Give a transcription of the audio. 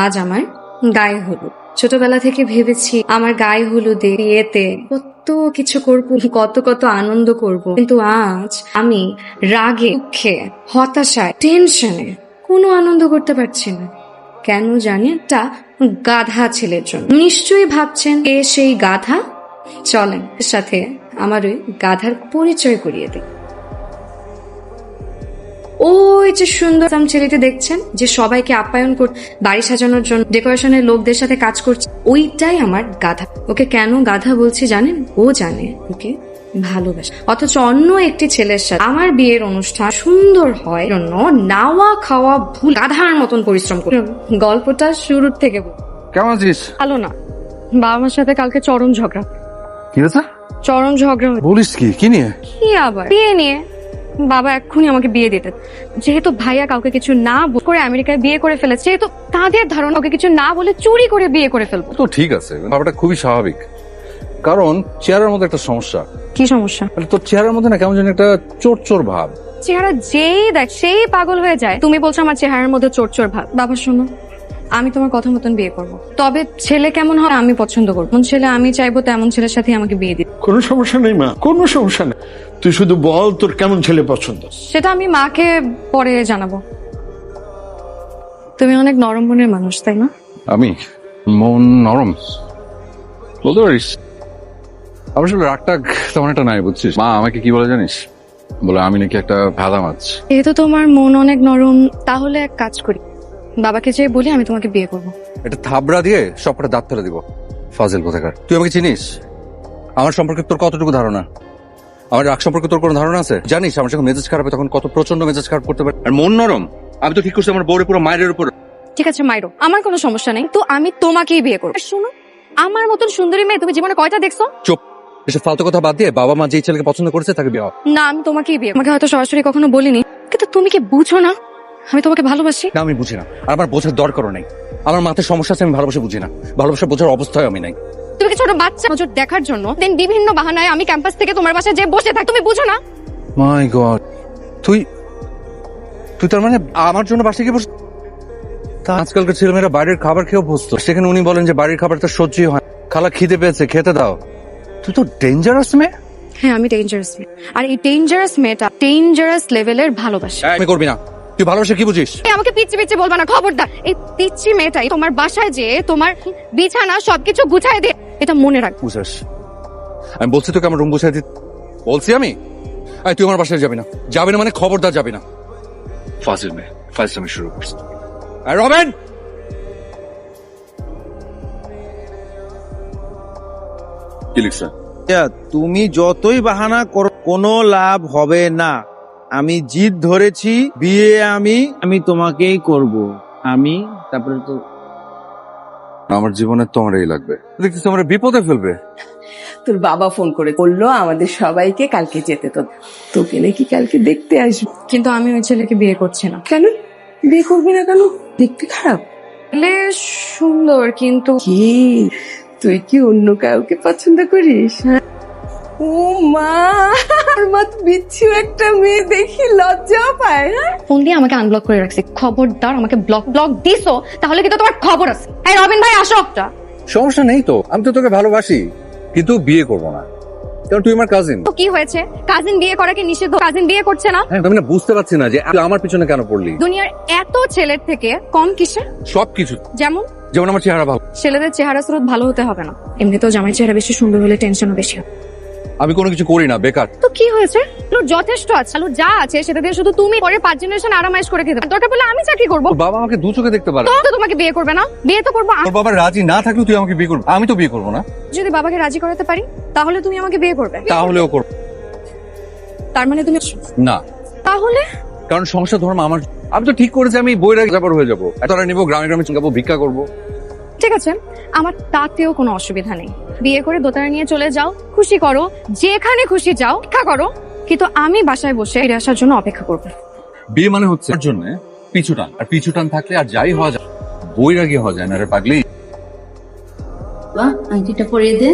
আজ আমার গায়ে হলুদ। ছোটবেলা থেকে ভেবেছি আমার গায়ে হলুদে বিয়েতে কত কিছু করব, কত কত আনন্দ করব, কিন্তু আজ আমি রাগে, দুঃখে, হতাশায়, টেনশনে কোনো আনন্দ করতে পারছি না। কেন জানি? একটা গাধা ছেলের জন্য। নিশ্চয়ই ভাবছেন এ সেই গাধা। চলেন এর সাথে আমার ওই গাধার পরিচয় করিয়ে দিই। ওই যে সুন্দর ছেলেটি দেখছেন, যে সবাইকে আপ্যায়ন করছে, বাড়ি সাজানোর জন্য ডেকোরেশনের লোকদের সাথে কাজ করছে, ওইটাই আমার গাধা। ওকে কেন গাধা বলছি জানেন? ও জানে ওকে ভালোবাসে, অথচ অন্য একটি ছেলের সাথে আমার বিয়ের অনুষ্ঠান সুন্দর হয় জন্য নাওয়া খাওয়া ভুল গাধার মতন পরিশ্রম করে। গল্পটা শুরুর থেকে কেমন আছিস? ভালো না। বাবা মার সাথে কালকে চরম ঝগড়া। কি হয়েছে? চরম ঝগড়া। বলিস কি? কি নিয়ে? কি আবার? বিয়ে নিয়ে। বাবা এক্ষুনি আমাকে বিয়ে দিতে, যেহেতু ভাইয়া কাউকে কিছু না করে আমেরিকায় বিয়ে করে ফেলেছে, যেহেতু তাদের ধারণা ওকে কিছু না বলে চুরি করে বিয়ে করে ফেলবো। তো ঠিক আছে, ব্যাপারটা খুবই স্বাভাবিক, কারণ চেহারার মধ্যে একটা সমস্যা। কি সমস্যা? তোর চেহারার মধ্যে না কেমন যেন একটা চোর চোর ভাব। চেহারা যেই দেখ সেই পাগল হয়ে যায়। তুমি বলছো আমার চেহারার মধ্যে চোর চোর ভাব? বাবা শোনো, আমি তোমার কথা মতন বিয়ে করব, তবে ছেলে কেমন হয় আমি পছন্দ করবো। কোন ছেলে আমি চাইবো তেমন ছেলের সাথে আমাকে বিয়ে দিতে। কোনো সমস্যা নেই মা, কোনো সমস্যা নেই। তুই শুধু বল তোর কেমন ছেলে পছন্দ। সেটা আমি মাকে পরে জানাবো। তুমি অনেক নরম মনের মানুষ, তাই না? আমি মন নরম বলতে পারিস? আমার আসলে রাগটাগ তেমন একটা নাই, বুঝছিস? মা আমাকে কি বলে জানিস? বলে আমি নাকি একটা ভেদা মাছ। যেহেতু তোমার মন অনেক নরম, তাহলে এক কাজ করি, বাবাকে যেয়ে বলি আমি তোমাকে বিয়ে করবো। একটা থাবড়া দিয়ে সবকটা দাঁত ফেলে দিব। ফাজিল কোথাকার। তুই আমাকে চিনিস? আমার সম্পর্কে তোর কতটুকু ধারণা? আমার রাগ সম্পর্কে তোর কোনো ধারণা আছে? জানিস আমার যখন মেজাজ খারাপ হয় তখন কত প্রচন্ড মেজাজ খারাপ করতে পারে। আর মন নরম, আমি তো ঠিক করছি আমার বউরে পুরো মায়ের উপর। ঠিক আছে মাইরো, আমার কোনো সমস্যা নেই, তো আমি তোমাকেই বিয়ে করবো। আর শোনো, আমার মতন সুন্দরী মেয়ে তুমি জীবনে কয়টা দেখছো? চুপ, এসব ফালতু কথা বাদ দিয়ে বাবা মা যেই ছেলেকে পছন্দ করেছে তাকে বিয়ে। না, আমি তোমাকেই বিয়ে। আমাকে হয়তো সরাসরি কখনো বলিনি, কিন্তু তুমি কি বুঝো না আমি তোমাকে ভালোবাসি? না আমি বুঝি না, আর আমার বোঝার দরকারও নেই। আমার মাথায় সমস্যা আছে, আমি ভালোবাসা বুঝি না। ভালোবাসা বোঝার অবস্থায় আমি নাই। তুমি কি ছোট বাচ্চা? নজর দেখার জন্য দেন বিভিন্ন বাহানায় আমি ক্যাম্পাস থেকে তোমার বাসায় যে বসে থাকি, তুমি বুঝো না? মাই গড, তুই তুই তার মানে আমার জন্য বাসায় গিয়ে বস? আজকালকার ছেলেমেয়েরা বাইরের খাবার খেয়েও অভ্যস্ত, সেখানে উনি বলেন যে বাড়ির খাবার তার সহ্যই হয়। খালা খিদে পেয়েছে, খেতে দাও। তুই তো ডেঞ্জারাস মেয়ে। হ্যাঁ আমি ডেঞ্জারাস মেয়ে, আর এই ডেঞ্জারাস মেয়েটা ডেঞ্জারাস লেভেলের ভালোবাসে। আমি করবি না। তুই ভালোবাসা কি বুঝিস? এই আমাকে পিচ্ছি পিচ্ছি বলবা না, খবরদার। এই পিচ্ছি মেয়েটাই তোমার বাসায় যে তোমার বিছানা সবকিছু গুছায় দে, এটা মনে রাখ। বুঝাস? আমি বলছি তোকে আমার রুম গুছাই দিতে বলছি আমি। তুই আমার বাসায় যাবি না। যাবি না মানে খবরদার যাবি না। ফাজিল মেয়ে, ফাজিল শুরু করছি। রবেন, কি লিখছে? তুমি যতই বাহানা করো কোনো লাভ হবে না। আমি জিদ ধরেছি, বিয়ে আমি তোমাকেই করব। আমি তারপরে তো আমার জীবনে তোমারই লাগবে। দেখছিস আমার বিপদে ফেলবে। তোর বাবা ফোন করে বললো আমাদের সবাইকে কালকে যেতে, তো তোকে নাকি কালকে দেখতে আসবো। কিন্তু আমি ওই ছেলেকে বিয়ে করছি না। কেন বিয়ে করবি না? কেন? দেখতে খারাপ? ছেলে সুন্দর, কিন্তু কি তুই কি অন্য কাউকে পছন্দ করিস? হ্যাঁ? ও মা, আর মত বিচ্ছু একটা মেয়ে দেখি লজ্জা পায়। হ্যাঁ, ফোন দিয়ে আমাকে আনব্লক করে রাখছি। খবরদার আমাকে ব্লক দিছো তাহলে কিন্তু তোমার খবর আছে। এই রবিন ভাই আসো একটা। সমস্যা নেই তো, আমি তো তোকে ভালোবাসি, কিন্তু বিয়ে করবো না, কারণ তুই আমার কাজিন। তো কি হয়েছে? কাজিন বিয়ে করা কি নিষিদ্ধ? কাজিন বিয়ে করছে না। আমি না বুঝতে পারছি না যে তুই আমার পিছনে কেন পড়লি। দুনিয়ার এত ছেলের থেকে কম কিসে? সবকিছু। যেমন যেমন আমার চেহারা ভালো। ছেলেদের চেহারা স্রোত ভালো হতে হবে না, এমনিতেও জামাই চেহারা বেশি সুন্দর হলে টেনশনও বেশি হয়। আমি কোনো কিছু করি না, বেকার। তো কি হয়েছে? আলুর যথেষ্ট আছে, আলু যা আছে সেটা দিয়ে শুধু তুমি পরে 5 জেনারেশন আরামাইশ করে খেতে পারো। দরকার পড়লে আমি চাকরি করবো। তোর বাবা আমাকে দু চোখে দেখতে পারে। তো তোমাকে বিয়ে করবে না? বিয়ে তো করবো আমি। তোর বাবা রাজি না থাকলেও তুই আমাকে বিয়ে করবি? আমি তো বিয়ে করবো না। যদি বাবাকে রাজি করাতে পারি তাহলে তুমি আমাকে বিয়ে করবে? তাহলেও করবো তার মানে তুমি না, তাহলে কারণ সংসার ধর্ম আমার। আমি তো ঠিক করেছি আমি বইরা যাবার হয়ে যাবো, এতটা নিবো, গ্রামে গ্রামে চিন্তাবো, ভিক্ষা করবো। ঠিক আছে, আমার তাতেও কোনো অসুবিধা নেই। বিয়ে করে দোতারা নিয়ে চলে যাও, খুশি করো, যেখানে খুশি যাও, ভিক্ষা করো, কিন্তু আমি বাসায় বসে ফিরে আসার জন্য অপেক্ষা করবো। বিয়ে মানে হচ্ছে এর জন্য পিছুটান, আর পিছুটান থাকলে আর যাই হওয়া যায় বৈরাগী হওয়া যায় না রে পাগলি। আংটিটা পরিয়ে দে।